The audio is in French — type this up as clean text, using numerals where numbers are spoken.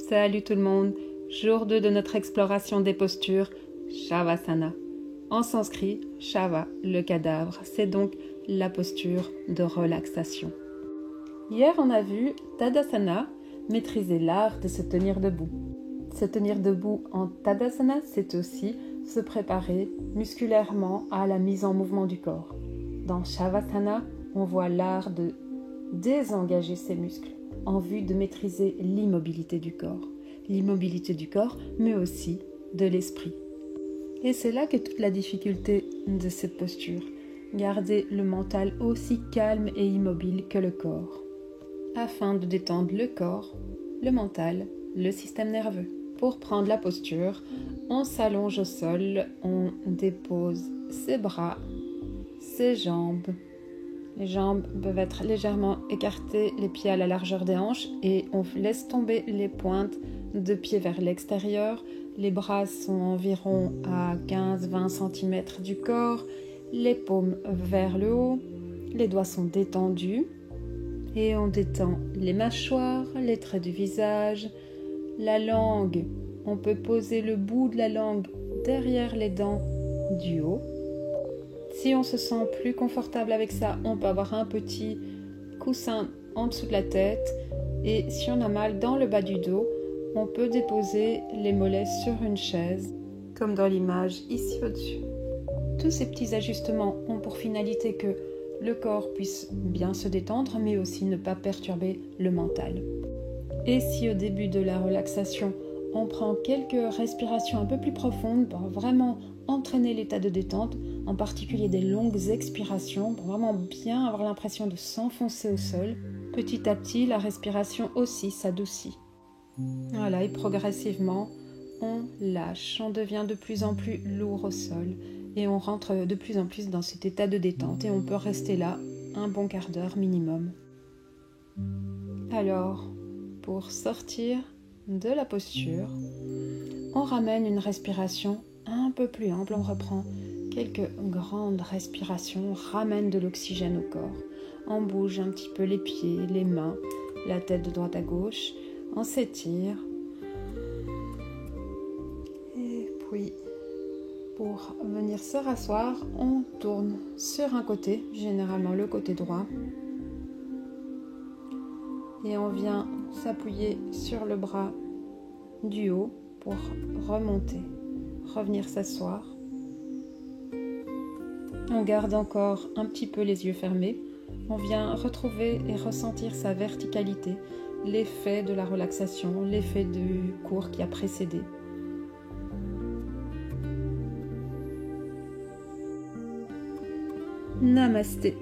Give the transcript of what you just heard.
Salut tout le monde, jour 2 de notre exploration des postures Shavasana. En sanskrit, Shava, le cadavre, c'est donc la posture de relaxation. Hier on a vu Tadasana, maîtriser l'art de se tenir debout. Se tenir debout en Tadasana, c'est aussi se préparer musculairement à la mise en mouvement du corps. Dans Shavasana, on voit l'art de désengager ses muscles en vue de maîtriser l'immobilité du corps. L'immobilité du corps, mais aussi de l'esprit. Et c'est là qu'est toute la difficulté de cette posture. Garder le mental aussi calme et immobile que le corps, afin de détendre le corps, le mental, le système nerveux. Pour prendre la posture, on s'allonge au sol, on dépose ses bras, ses jambes. Les jambes peuvent être légèrement écartées, les pieds à la largeur des hanches et on laisse tomber les pointes de pieds vers l'extérieur. Les bras sont environ à 15-20 cm du corps, les paumes vers le haut, les doigts sont détendus et on détend les mâchoires, les traits du visage, la langue. On peut poser le bout de la langue derrière les dents du haut. Si on se sent plus confortable avec ça, on peut avoir un petit coussin en dessous de la tête. Et si on a mal dans le bas du dos, on peut déposer les mollets sur une chaise, comme dans l'image ici au-dessus. Tous ces petits ajustements ont pour finalité que le corps puisse bien se détendre, mais aussi ne pas perturber le mental. Et si au début de la relaxation, on prend quelques respirations un peu plus profondes pour vraiment entraîner l'état de détente, en particulier des longues expirations, pour vraiment bien avoir l'impression de s'enfoncer au sol. Petit à petit, la respiration aussi s'adoucit. Voilà, et progressivement, on lâche, on devient de plus en plus lourd au sol et on rentre de plus en plus dans cet état de détente et on peut rester là un bon quart d'heure minimum. Alors, pour sortir de la posture, on ramène une respiration un peu plus ample, on reprend quelques grandes respirations, on ramène de l'oxygène au corps, on bouge un petit peu les pieds, les mains, la tête de droite à gauche, on s'étire et puis pour venir se rasseoir, on tourne sur un côté, généralement le côté droit, et on vient s'appuyer sur le bras du haut pour remonter, revenir s'asseoir. On garde encore un petit peu les yeux fermés. On vient retrouver et ressentir sa verticalité, l'effet de la relaxation, l'effet du cours qui a précédé. Namasté.